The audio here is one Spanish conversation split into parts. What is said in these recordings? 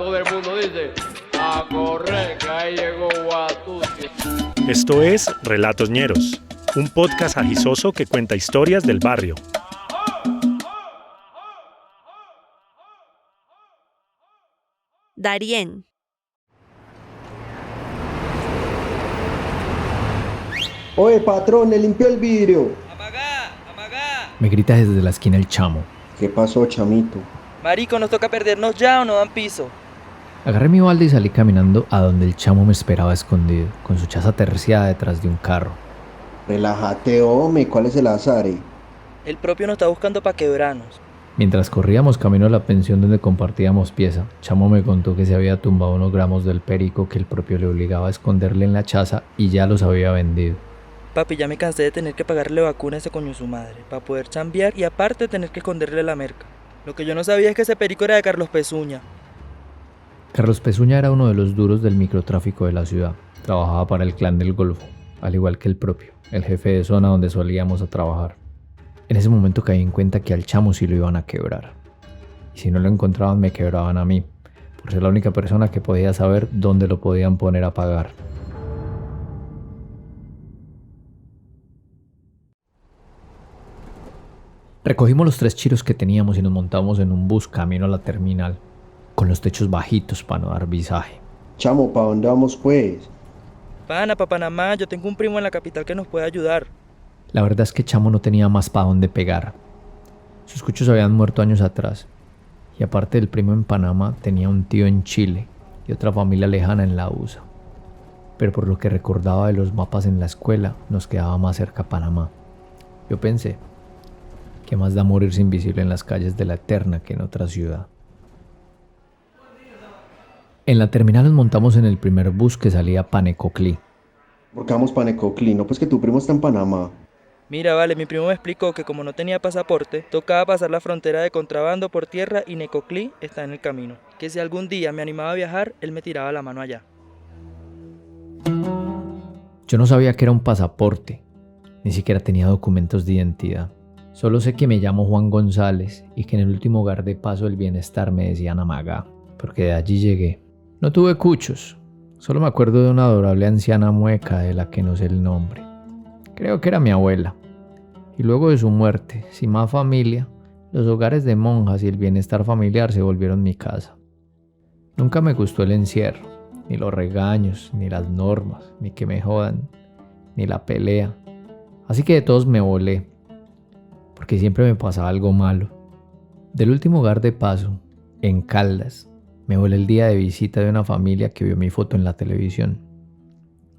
todo el mundo dice, a correr, que ahí llegó Guatusi. Esto es Relatos Ñeros, un podcast agisoso que cuenta historias del barrio. Darién. Oye, patrón, le limpió el vidrio. ¡Apagá! Me grita desde la esquina el chamo. ¿Qué pasó, chamito? Marico, ¿nos toca perdernos ya o no dan piso? Agarré mi balde y salí caminando a donde el chamo me esperaba escondido, con su chaza terciada detrás de un carro. Relájate, hombre, ¿cuál es el azar? El propio nos está buscando para quebrarnos. Mientras corríamos camino a la pensión donde compartíamos pieza, Chamo me contó que se había tumbado unos gramos del perico que el propio le obligaba a esconderle en la chaza y ya los había vendido. Papi, ya me cansé de tener que pagarle vacuna a ese coño su madre, para poder chambear y aparte tener que esconderle la merca. Lo que yo no sabía es que ese perico era de Carlos Pezuña. Carlos Pezuña era uno de los duros del microtráfico de la ciudad. Trabajaba para el Clan del Golfo, al igual que el propio, el jefe de zona donde solíamos a trabajar. En ese momento caí en cuenta que al chamo sí lo iban a quebrar. Y si no lo encontraban, me quebraban a mí, por ser la única persona que podía saber dónde lo podían poner a pagar. Recogimos los 3 chiros que teníamos y nos montamos en un bus camino a la terminal, con los techos bajitos para no dar visaje. Chamo, ¿para dónde vamos, pues? Pana, pa' Panamá, yo tengo un primo en la capital que nos puede ayudar. La verdad es que Chamo no tenía más para dónde pegar. Sus cuchos habían muerto años atrás. Y aparte del primo en Panamá, tenía un tío en Chile y otra familia lejana en la USA. Pero por lo que recordaba de los mapas en la escuela, nos quedaba más cerca Panamá. Yo pensé, ¿qué más da morirse invisible en las calles de la Eterna que en otra ciudad? En la terminal nos montamos en el primer bus que salía a Necoclí. ¿Por qué vamos para Necoclí? No, pues que tu primo está en Panamá. Mira, vale, mi primo me explicó que como no tenía pasaporte, tocaba pasar la frontera de contrabando por tierra y Necoclí está en el camino. Que si algún día me animaba a viajar, él me tiraba la mano allá. Yo no sabía que era un pasaporte, ni siquiera tenía documentos de identidad. Solo sé que me llamo Juan González y que en el último hogar de Paso del Bienestar me decían Amagá, porque de allí llegué. No tuve cuchos, solo me acuerdo de una adorable anciana mueca de la que no sé el nombre. Creo que era mi abuela. Y luego de su muerte, sin más familia, los hogares de monjas y el bienestar familiar se volvieron mi casa. Nunca me gustó el encierro, ni los regaños, ni las normas, ni que me jodan, ni la pelea. Así que de todos me volé, porque siempre me pasaba algo malo. Del último hogar de Paso, en Caldas, me volé el día de visita de una familia que vio mi foto en la televisión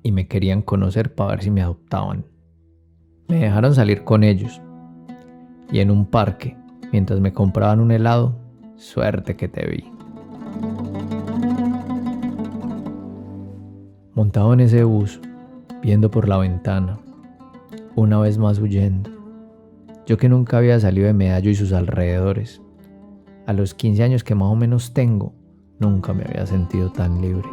y me querían conocer para ver si me adoptaban. Me dejaron salir con ellos y en un parque, mientras me compraban un helado, suerte que te vi. Montado en ese bus, viendo por la ventana, una vez más huyendo. Yo que nunca había salido de Medallo y sus alrededores. A los 15 años que más o menos tengo, nunca me había sentido tan libre.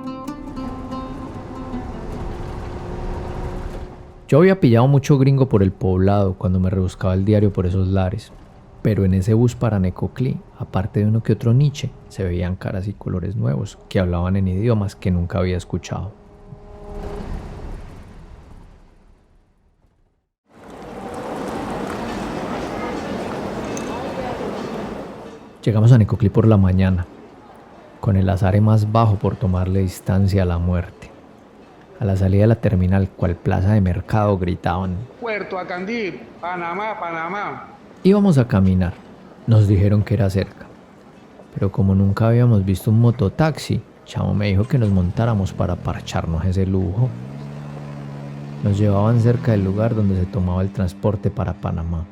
Yo había pillado mucho gringo por el poblado cuando me rebuscaba el diario por esos lares. Pero en ese bus para Necoclí, aparte de uno que otro niche, se veían caras y colores nuevos que hablaban en idiomas que nunca había escuchado. Llegamos a Necoclí por la mañana, con el azare más bajo por tomarle distancia a la muerte. A la salida de la terminal, cual plaza de mercado, gritaban: Puerto Acandí, Panamá, Panamá. Íbamos a caminar, nos dijeron que era cerca, pero como nunca habíamos visto un mototaxi, Chamo me dijo que nos montáramos para parcharnos ese lujo. Nos llevaban cerca del lugar donde se tomaba el transporte para Panamá.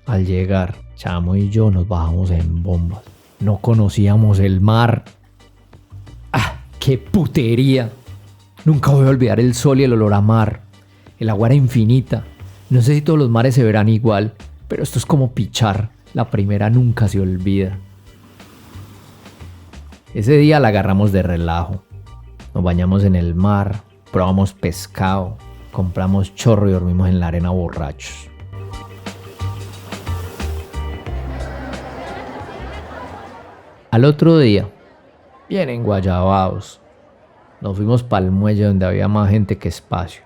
Al llegar, Chamo y yo nos bajamos en bombas. No conocíamos el mar. ¡Ah, qué putería! Nunca voy a olvidar el sol y el olor a mar. El agua era infinita. No sé si todos los mares se verán igual, pero esto es como pichar. La primera nunca se olvida. Ese día la agarramos de relajo. Nos bañamos en el mar, probamos pescado, Compramos chorro y dormimos en la arena borrachos. Al otro día, bien enguayabados, nos fuimos para el muelle donde había más gente que espacio.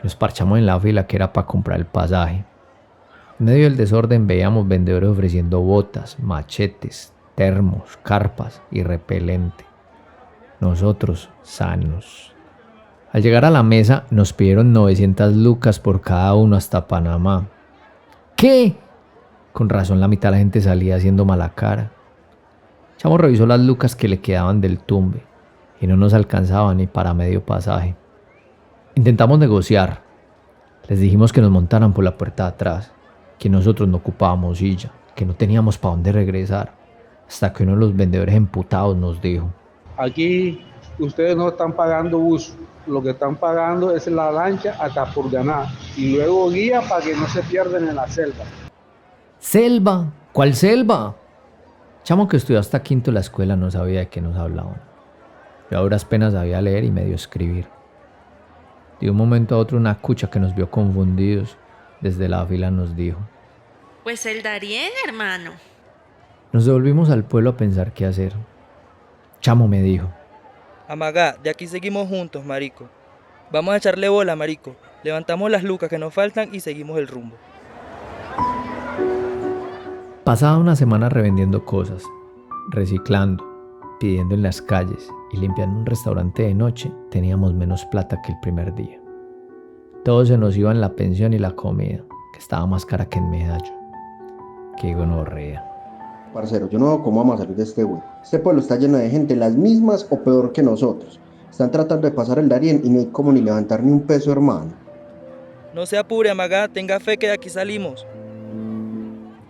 Nos parchamos en la fila que era para comprar el pasaje. En medio del desorden veíamos vendedores ofreciendo botas, machetes, termos, carpas y repelente. Nosotros sanos. Al llegar a la mesa nos pidieron 900 lucas por cada uno hasta Panamá. ¿Qué? Con razón la mitad de la gente salía haciendo mala cara. Chamo revisó las lucas que le quedaban del tumbe y no nos alcanzaba ni para medio pasaje. Intentamos negociar. Les dijimos que nos montaran por la puerta de atrás, que nosotros no ocupábamos silla, que no teníamos para dónde regresar, hasta que uno de los vendedores emputados nos dijo: Aquí ustedes no están pagando bus, lo que están pagando es la lancha hasta por ganar y luego guía para que no se pierdan en la selva. ¿Selva? ¿Cuál selva? Chamo que estudió hasta quinto en la escuela no sabía de qué nos hablaban. Yo a duras penas sabía leer y medio escribir. De un momento a otro una cucha que nos vio confundidos desde la fila nos dijo: Pues el Darién, hermano. Nos devolvimos al pueblo a pensar qué hacer. Chamo me dijo: Amagá, de aquí seguimos juntos, marico. Vamos a echarle bola, marico. Levantamos las lucas que nos faltan y seguimos el rumbo. Pasaba una semana revendiendo cosas, reciclando, pidiendo en las calles y limpiando un restaurante de noche. Teníamos menos plata que el primer día. Todo se nos iba en la pensión y la comida, que estaba más cara que en Medallo. Qué gonorrea. Parcero, yo no veo cómo vamos a salir de este güey. Este pueblo está lleno de gente, las mismas o peor que nosotros. Están tratando de pasar el Darién y no hay como ni levantar ni un peso, hermano. No se apure, Amagá, tenga fe que de aquí salimos.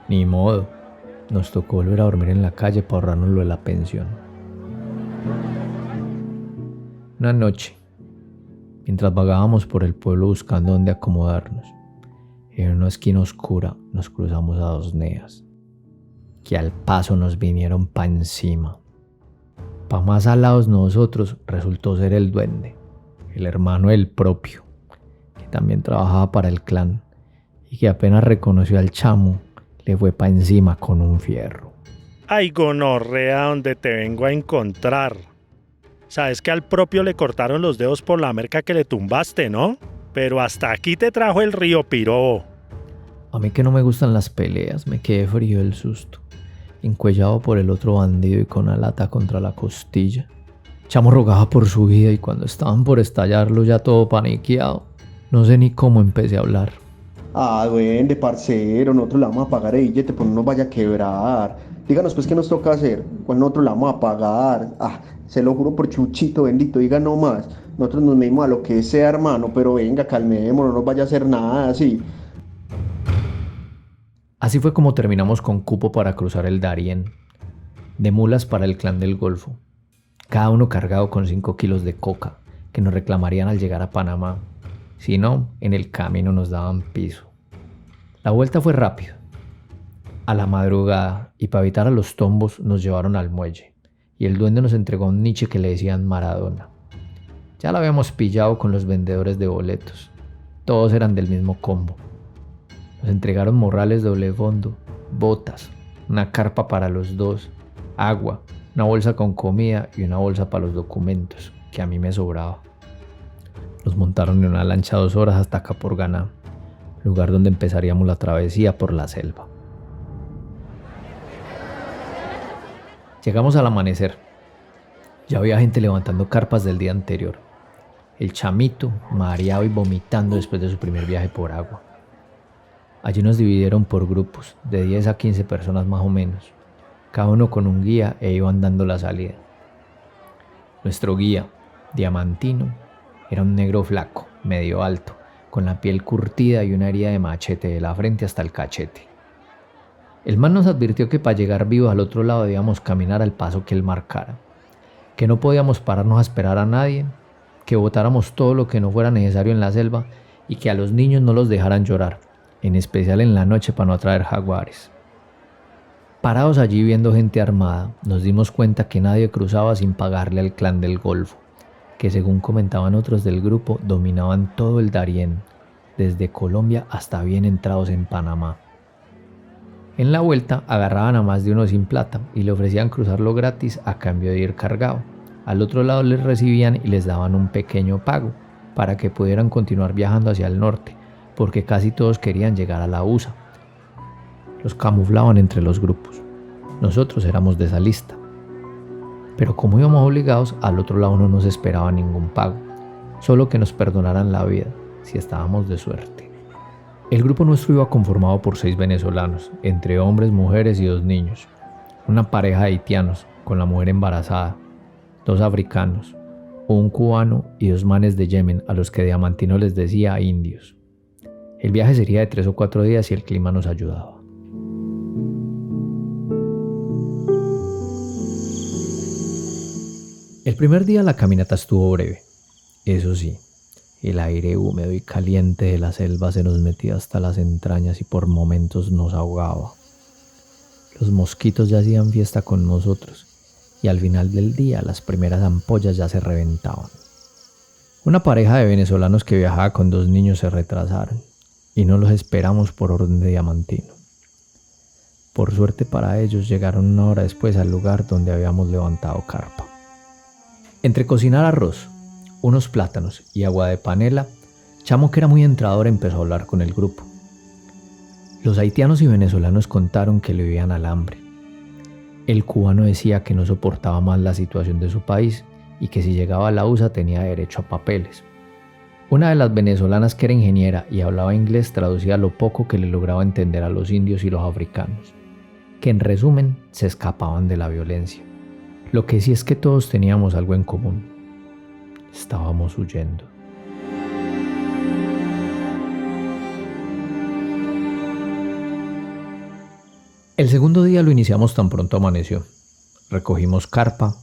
Ni modo. Nos tocó volver a dormir en la calle para ahorrarnos lo de la pensión. Una noche, mientras vagábamos por el pueblo buscando dónde acomodarnos, en una esquina oscura nos cruzamos a dos neas, que al paso nos vinieron pa' encima. Pa' más alados nosotros resultó ser el duende, el hermano del propio, que también trabajaba para el clan, y que apenas reconoció al chamo, le fue pa' encima con un fierro. Ay, gonorrea, donde te vengo a encontrar. Sabes que al propio le cortaron los dedos por la merca que le tumbaste, ¿no? Pero hasta aquí te trajo el río Pirobo. A mí que no me gustan las peleas, me quedé frío del susto, encuellado por el otro bandido y con la lata contra la costilla. Chamo rogaba por su vida y cuando estaban por estallarlo ya todo paniqueado, no sé ni cómo empecé a hablar. Ah, duende, parcero, nosotros le vamos a pagar el billete, pues no nos vaya a quebrar. Díganos pues qué nos toca hacer, cuál nosotros le vamos a pagar. Ah, se lo juro por Chuchito bendito, diga no más. Nosotros nos medimos a lo que sea, hermano, pero venga, calmemos, no nos vaya a hacer nada así. Así fue como terminamos con cupo para cruzar el Darién, de mulas para el clan del Golfo, cada uno cargado con 5 kilos de coca que nos reclamarían al llegar a Panamá. Si no, en el camino nos daban piso. La vuelta fue rápido. A la madrugada, y para evitar a los tombos, nos llevaron al muelle, y el duende nos entregó un niche que le decían Maradona. Ya lo habíamos pillado con los vendedores de boletos. Todos eran del mismo combo. Nos entregaron morrales doble fondo, botas, una carpa para los dos, agua, una bolsa con comida y una bolsa para los documentos, que a mí me sobraba. Nos montaron en una lancha 2 horas hasta Capurganá, lugar donde empezaríamos la travesía por la selva. Llegamos al amanecer. Ya había gente levantando carpas del día anterior. El chamito, mareado y vomitando después de su primer viaje por agua. Allí nos dividieron por grupos, de 10 a 15 personas más o menos, cada uno con un guía e iban dando la salida. Nuestro guía, Diamantino, era un negro flaco, medio alto, con la piel curtida y una herida de machete de la frente hasta el cachete. El man nos advirtió que para llegar vivos al otro lado debíamos caminar al paso que él marcara, que no podíamos pararnos a esperar a nadie, que botáramos todo lo que no fuera necesario en la selva y que a los niños no los dejaran llorar, en especial en la noche para no atraer jaguares. Parados allí viendo gente armada, nos dimos cuenta que nadie cruzaba sin pagarle al clan del Golfo, que según comentaban otros del grupo dominaban todo el Darién, desde Colombia hasta bien entrados en Panamá. En la vuelta agarraban a más de uno sin plata y le ofrecían cruzarlo gratis a cambio de ir cargado. Al otro lado les recibían y les daban un pequeño pago para que pudieran continuar viajando hacia el norte, porque casi todos querían llegar a la USA. Los camuflaban entre los grupos. Nosotros éramos de esa lista. Pero como íbamos obligados, al otro lado no nos esperaba ningún pago, solo que nos perdonaran la vida, si estábamos de suerte. El grupo nuestro iba conformado por 6 venezolanos, entre hombres, mujeres y 2 niños. Una pareja de haitianos, con la mujer embarazada, 2 africanos, un cubano y 2 manes de Yemen, a los que Diamantino les decía indios. El viaje sería de 3 o 4 días y el clima nos ayudaba. El primer día la caminata estuvo breve. Eso sí, el aire húmedo y caliente de la selva se nos metía hasta las entrañas y por momentos nos ahogaba. Los mosquitos ya hacían fiesta con nosotros y al final del día las primeras ampollas ya se reventaban. Una pareja de venezolanos que viajaba con 2 niños se retrasaron y no los esperamos por orden de Diamantino. Por suerte para ellos llegaron 1 hora después al lugar donde habíamos levantado carpa. Entre cocinar arroz, unos plátanos y agua de panela, Chamo, que era muy entrador, empezó a hablar con el grupo. Los haitianos y venezolanos contaron que le vivían al hambre. El cubano decía que no soportaba más la situación de su país y que si llegaba a la USA tenía derecho a papeles. Una de las venezolanas, que era ingeniera y hablaba inglés, traducía lo poco que le lograba entender a los indios y los africanos, que en resumen se escapaban de la violencia. Lo que sí es que todos teníamos algo en común: estábamos huyendo. El segundo día lo iniciamos tan pronto amaneció. Recogimos carpa,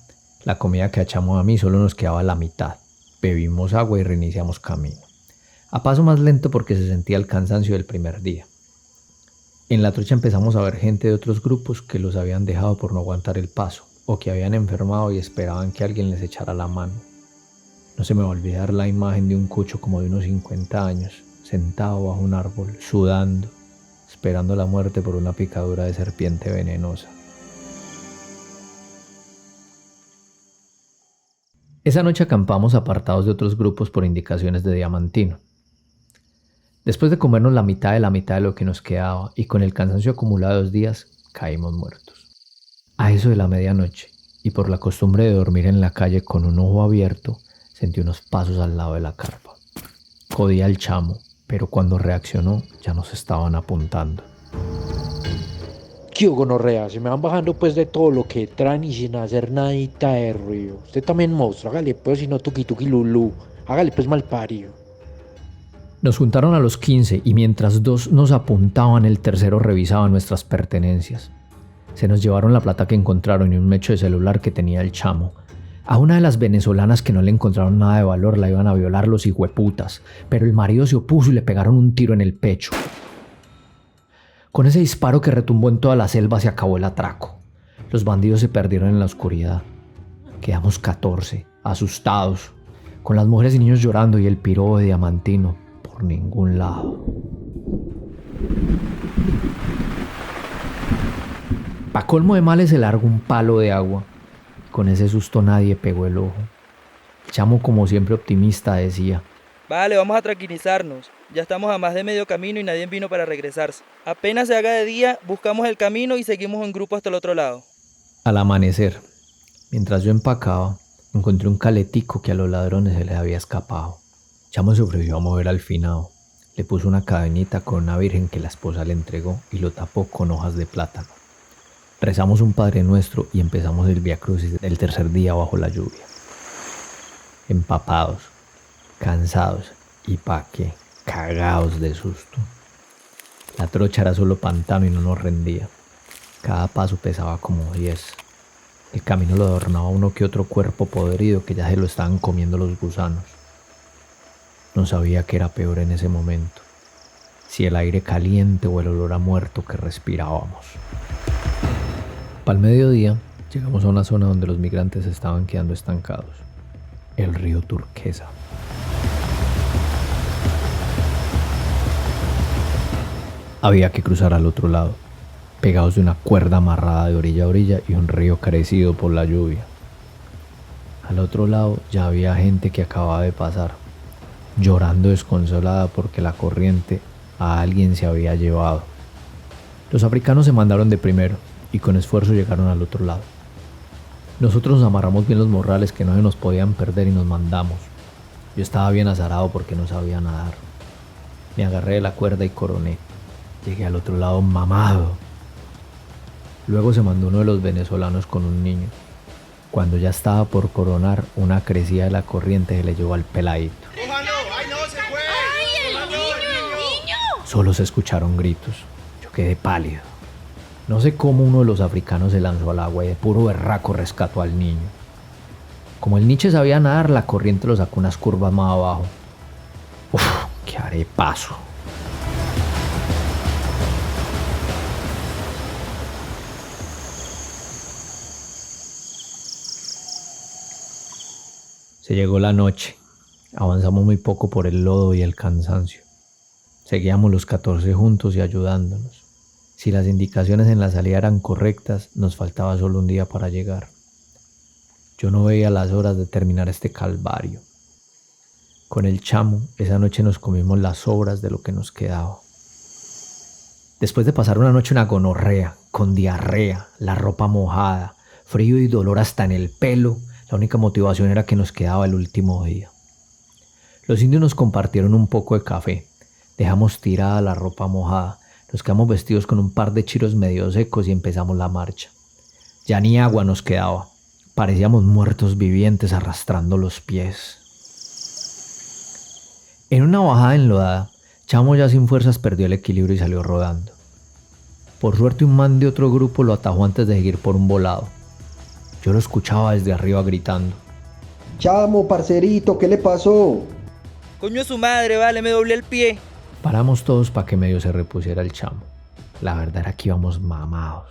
la comida que a Chamo y a mí solo nos quedaba la mitad. Bebimos agua y reiniciamos camino. A paso más lento porque se sentía el cansancio del primer día. En la trocha empezamos a ver gente de otros grupos que los habían dejado por no aguantar el paso, o que habían enfermado y esperaban que alguien les echara la mano. No se me va a olvidar la imagen de un cucho como de unos 50 años, sentado bajo un árbol, sudando, esperando la muerte por una picadura de serpiente venenosa. Esa noche acampamos apartados de otros grupos por indicaciones de Diamantino. Después de comernos la mitad de lo que nos quedaba y con el cansancio acumulado de 2 días, caímos muertos. A eso de la medianoche, y por la costumbre de dormir en la calle con un ojo abierto, sentí unos pasos al lado de la carpa. Jodía al Chamo, pero cuando reaccionó ya nos estaban apuntando. ¿Qué gonorrea? Se me van bajando pues de todo lo que traen y sin hacer nadita de ruido. Usted también monstruo, hágale pues, si no tuki lulú. Hágale pues malparido. Nos juntaron a los 15 y mientras 2 nos apuntaban, el tercero revisaba nuestras pertenencias. Se nos llevaron la plata que encontraron y un mecho de celular que tenía el Chamo. A una de las venezolanas, que no le encontraron nada de valor, la iban a violar los hijueputas, pero el marido se opuso y le pegaron un tiro en el pecho. Con ese disparo que retumbó en toda la selva se acabó el atraco. Los bandidos se perdieron en la oscuridad. Quedamos 14, asustados, con las mujeres y niños llorando y el pirobo de Diamantino por ningún lado. Pa' colmo de males se largó un palo de agua. Con ese susto nadie pegó el ojo. Chamo, como siempre optimista, decía: Vale, vamos a tranquilizarnos. Ya estamos a más de medio camino y nadie vino para regresarse. Apenas se haga de día, buscamos el camino y seguimos en grupo hasta el otro lado. Al amanecer, mientras yo empacaba, encontré un caletico que a los ladrones se les había escapado. Chamo se ofreció a mover al finado. Le puso una cadenita con una virgen que la esposa le entregó y lo tapó con hojas de plátano. Rezamos un Padre Nuestro y empezamos el viacrucis del tercer día bajo la lluvia. Empapados, cansados y cagados de susto. La trocha era solo pantano y no nos rendía. Cada paso pesaba como 10. El camino lo adornaba uno que otro cuerpo podrido que ya se lo estaban comiendo los gusanos. No sabía qué era peor en ese momento, si el aire caliente o el olor a muerto que respirábamos. Para el mediodía llegamos a una zona donde los migrantes estaban quedando estancados. el río Turquesa. Había que cruzar al otro lado, pegados de una cuerda amarrada de orilla a orilla y un río crecido por la lluvia. Al otro lado ya había gente que acababa de pasar, llorando desconsolada porque la corriente a alguien se había llevado. Los africanos se mandaron de primero y con esfuerzo llegaron al otro lado. Nosotros nos amarramos bien los morrales que no se nos podían perder y nos mandamos. Yo estaba bien azarado porque no sabía nadar. Me agarré de la cuerda y coroné. Llegué al otro lado mamado. Luego se mandó uno de los venezolanos con un niño. Cuando ya estaba por coronar, una crecida de la corriente se le llevó al peladito. Solo se escucharon gritos. Yo quedé pálido. No sé cómo uno de los africanos se lanzó al agua y de puro berraco rescató al niño. Como el Nietzsche sabía nadar, la corriente lo sacó unas curvas más abajo. Uf, qué arepaso. Se llegó la noche. Avanzamos muy poco por el lodo y el cansancio. Seguíamos los 14 juntos y ayudándonos. Si las indicaciones en la salida eran correctas, nos faltaba solo un día para llegar. Yo no veía las horas de terminar este calvario. Con el chamo, esa noche nos comimos las sobras de lo que nos quedaba. Después de pasar una noche una gonorrea, con diarrea, la ropa mojada, frío y dolor hasta en el pelo, la única motivación era que nos quedaba el último día. Los indios nos compartieron un poco de café. Dejamos tirada la ropa mojada. Nos quedamos vestidos con un par de chiros medio secos y empezamos la marcha. Ya ni agua nos quedaba. Parecíamos muertos vivientes arrastrando los pies. En una bajada enlodada, Chamo ya sin fuerzas perdió el equilibrio y salió rodando. Por suerte un man de otro grupo lo atajó antes de seguir por un volado. Yo lo escuchaba desde arriba gritando. Chamo, parcerito, ¿qué le pasó? Coño su madre, vale, me doblé el pie. Paramos todos para que medio se repusiera el chamo. La verdad era que íbamos mamados.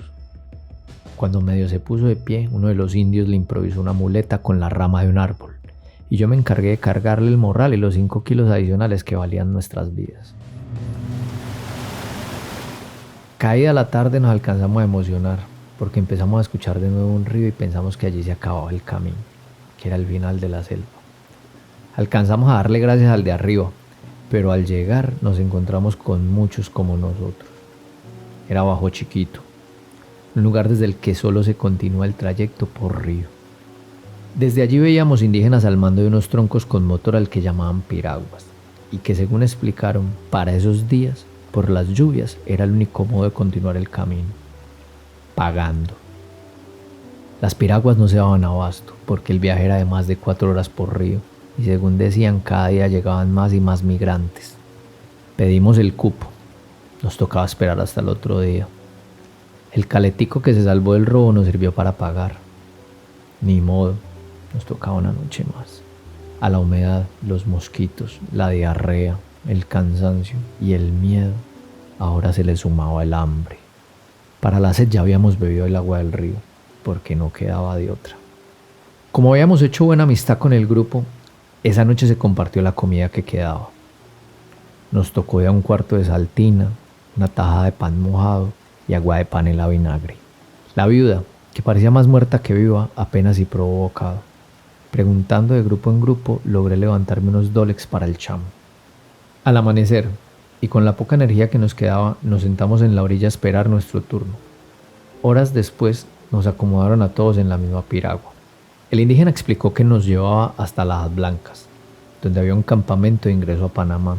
Cuando medio se puso de pie, uno de los indios le improvisó una muleta con la rama de un árbol. Y yo me encargué de cargarle el morral y los 5 kilos adicionales que valían nuestras vidas. Caída la tarde nos alcanzamos a emocionar, porque empezamos a escuchar de nuevo un río y pensamos que allí se acababa el camino, que era el final de la selva. Alcanzamos a darle gracias al de arriba, pero al llegar nos encontramos con muchos como nosotros. Era Bajo Chiquito, un lugar desde el que solo se continúa el trayecto por río. Desde allí veíamos indígenas al mando de unos troncos con motor al que llamaban piraguas, y que según explicaron, para esos días, por las lluvias, era el único modo de continuar el camino, pagando. Las piraguas no se daban abasto, porque el viaje era de más de 4 horas por río, y según decían, cada día llegaban más y más migrantes. Pedimos el cupo. Nos tocaba esperar hasta el otro día. El caletico que se salvó del robo nos sirvió para pagar. Ni modo, nos tocaba una noche más. A la humedad, los mosquitos, la diarrea, el cansancio y el miedo, ahora se le sumaba el hambre. Para la sed ya habíamos bebido el agua del río, porque no quedaba de otra. Como habíamos hecho buena amistad con el grupo, esa noche se compartió la comida que quedaba. Nos tocó ya un cuarto de saltina, una tajada de pan mojado y agua de panela a vinagre. La viuda, que parecía más muerta que viva, apenas si probó bocado. Preguntando de grupo en grupo, logré levantarme unos dolex para el chamo. Al amanecer, y con la poca energía que nos quedaba, nos sentamos en la orilla a esperar nuestro turno. Horas después, nos acomodaron a todos en la misma piragua. El indígena explicó que nos llevaba hasta Lajas Blancas, donde había un campamento de ingreso a Panamá,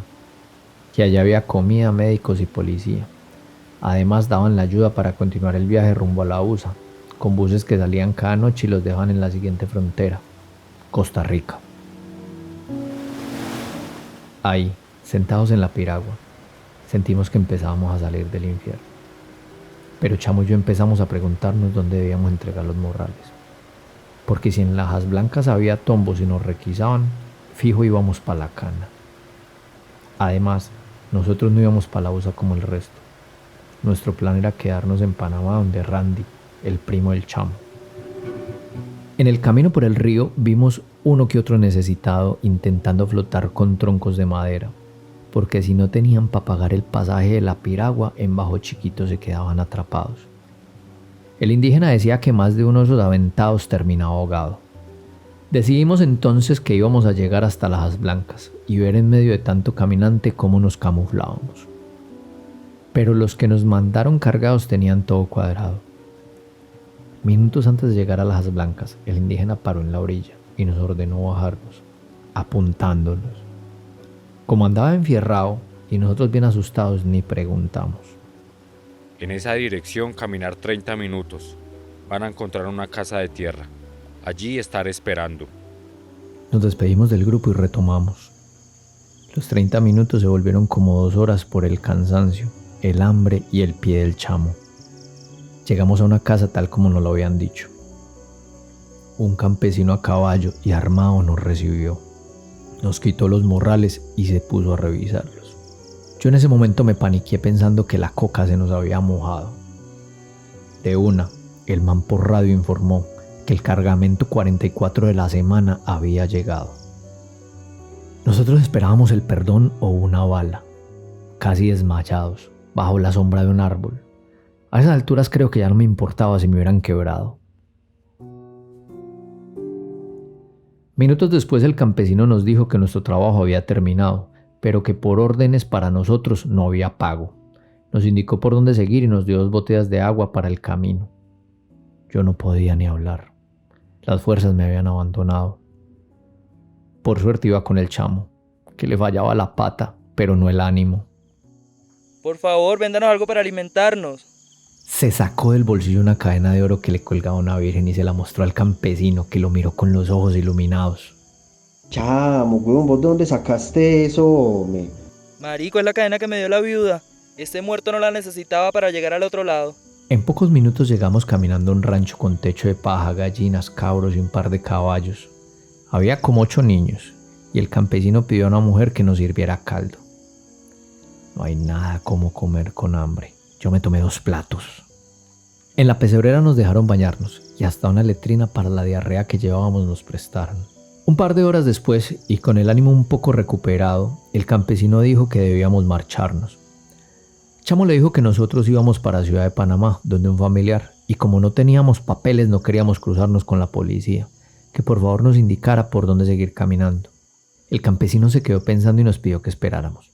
que allá había comida, médicos y policía. Además daban la ayuda para continuar el viaje rumbo a la USA, con buses que salían cada noche y los dejaban en la siguiente frontera, Costa Rica. Ahí, sentados en la piragua, sentimos que empezábamos a salir del infierno. Pero Chamo y yo empezamos a preguntarnos dónde debíamos entregar los morrales. Porque si en Lajas Blancas había tombos y nos requisaban, fijo íbamos para la cana. Además, nosotros no íbamos para la USA como el resto. Nuestro plan era quedarnos en Panamá donde Randy, el primo del Chamo. En el camino por el río vimos uno que otro necesitado intentando flotar con troncos de madera, porque si no tenían para pagar el pasaje de la piragua, en Bajo Chiquito se quedaban atrapados. El indígena decía que más de uno de esos aventados terminaba ahogado. Decidimos entonces que íbamos a llegar hasta Lajas Blancas y ver en medio de tanto caminante cómo nos camuflábamos. Pero los que nos mandaron cargados tenían todo cuadrado. Minutos antes de llegar a Lajas Blancas, el indígena paró en la orilla y nos ordenó bajarnos, apuntándonos. Como andaba enfierrado y nosotros bien asustados, ni preguntamos. En esa dirección caminar 30 minutos. Van a encontrar una casa de tierra. Allí estar esperando. Nos despedimos del grupo y retomamos. Los 30 minutos se volvieron como 2 horas por el cansancio, el hambre y el pie del chamo. Llegamos a una casa tal como nos lo habían dicho. Un campesino a caballo y armado nos recibió. Nos quitó los morrales y se puso a revisarlos. Yo en ese momento me paniqué pensando que la coca se nos había mojado. De una, el man por radio informó que el cargamento 44 de la semana había llegado. Nosotros esperábamos el perdón o una bala, casi desmayados, bajo la sombra de un árbol. A esas alturas creo que ya no me importaba si me hubieran quebrado. Minutos después el campesino nos dijo que nuestro trabajo había terminado, pero que por órdenes para nosotros no había pago. Nos indicó por dónde seguir y nos dio 2 botellas de agua para el camino. Yo no podía ni hablar. Las fuerzas me habían abandonado. Por suerte iba con el chamo, que le fallaba la pata, pero no el ánimo. Por favor, véndanos algo para alimentarnos. Se sacó del bolsillo una cadena de oro que le colgaba a una virgen y se la mostró al campesino, que lo miró con los ojos iluminados. Chamo, huevón, ¿vos de dónde sacaste eso, hombre? Marico, es la cadena que me dio la viuda. Este muerto no la necesitaba para llegar al otro lado. En pocos minutos llegamos caminando a un rancho con techo de paja, gallinas, cabros y un par de caballos. Había como 8 niños y el campesino pidió a una mujer que nos sirviera caldo. No hay nada como comer con hambre. Yo me tomé 2 platos. En la pesebrera nos dejaron bañarnos y hasta una letrina para la diarrea que llevábamos nos prestaron. Un par de horas después, y con el ánimo un poco recuperado, el campesino dijo que debíamos marcharnos. Chamo le dijo que nosotros íbamos para Ciudad de Panamá, donde un familiar, y como no teníamos papeles no queríamos cruzarnos con la policía, que por favor nos indicara por dónde seguir caminando. El campesino se quedó pensando y nos pidió que esperáramos.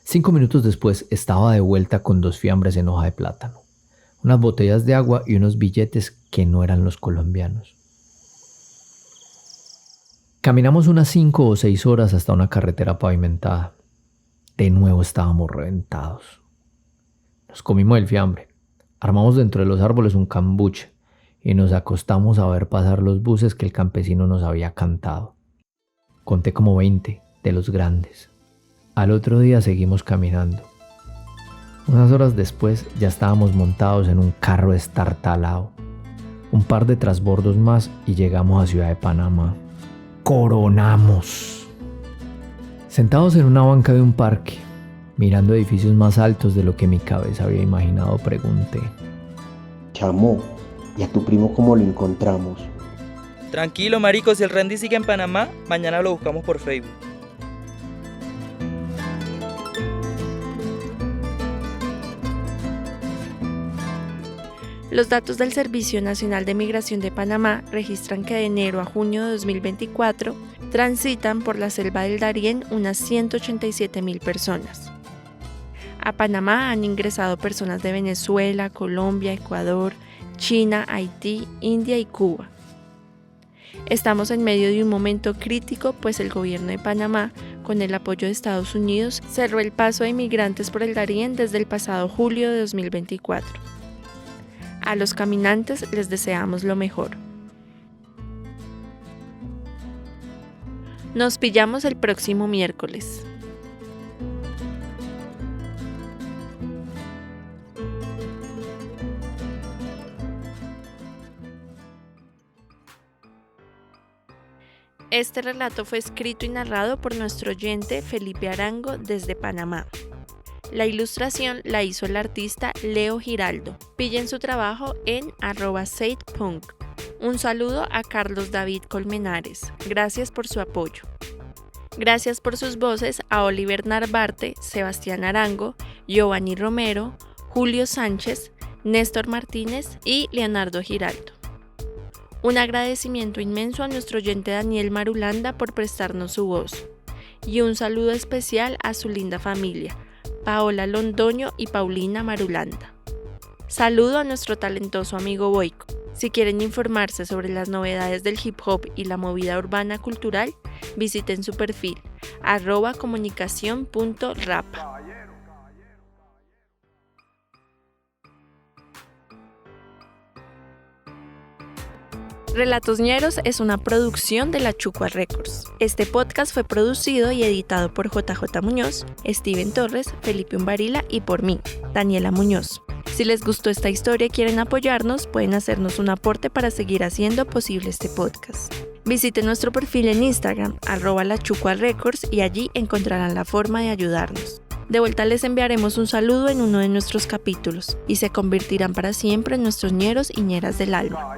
5 minutos después estaba de vuelta con 2 fiambres en hoja de plátano, unas botellas de agua y unos billetes que no eran los colombianos. Caminamos unas 5 o 6 horas hasta una carretera pavimentada. De nuevo estábamos reventados. Nos comimos el fiambre, armamos dentro de los árboles un cambuche y nos acostamos a ver pasar los buses que el campesino nos había cantado. Conté como 20 de los grandes. Al otro día seguimos caminando. Unas horas después ya estábamos montados en un carro destartalado. Un par de trasbordos más y llegamos a Ciudad de Panamá. ¡Coronamos! Sentados en una banca de un parque, mirando edificios más altos de lo que mi cabeza había imaginado, pregunté: Chamo, ¿y a tu primo cómo lo encontramos? Tranquilo, marico, si el Randy sigue en Panamá, mañana lo buscamos por Facebook. Los datos del Servicio Nacional de Migración de Panamá registran que de enero a junio de 2024 transitan por la selva del Darién unas 187.000 personas. A Panamá han ingresado personas de Venezuela, Colombia, Ecuador, China, Haití, India y Cuba. Estamos en medio de un momento crítico, pues el gobierno de Panamá, con el apoyo de Estados Unidos, cerró el paso a inmigrantes por el Darién desde el pasado julio de 2024. A los caminantes les deseamos lo mejor. Nos pillamos el próximo miércoles. Este relato fue escrito y narrado por nuestro oyente Felipe Arango desde Panamá. La ilustración la hizo el artista Leo Giraldo. Pillen su trabajo en @seidpunk. Un saludo a Carlos David Colmenares. Gracias por su apoyo. Gracias por sus voces a Oliver Narvarte, Sebastián Arango, Giovanni Romero, Julio Sánchez, Néstor Martínez y Leonardo Giraldo. Un agradecimiento inmenso a nuestro oyente Daniel Marulanda por prestarnos su voz. Y un saludo especial a su linda familia, Paola Londoño y Paulina Marulanda. Saludo a nuestro talentoso amigo Boico. Si quieren informarse sobre las novedades del hip hop y la movida urbana cultural, visiten su perfil @comunicacion.rapa. Relatos Ñeros es una producción de la Chucua Records. Este podcast fue producido y editado por JJ Muñoz, Steven Torres, Felipe Umbarila y por mí, Daniela Muñoz. Si les gustó esta historia y quieren apoyarnos, pueden hacernos un aporte para seguir haciendo posible este podcast. Visiten nuestro perfil en Instagram, @lachucuarecords, y allí encontrarán la forma de ayudarnos. De vuelta les enviaremos un saludo en uno de nuestros capítulos y se convertirán para siempre en nuestros ñeros y ñeras del alma.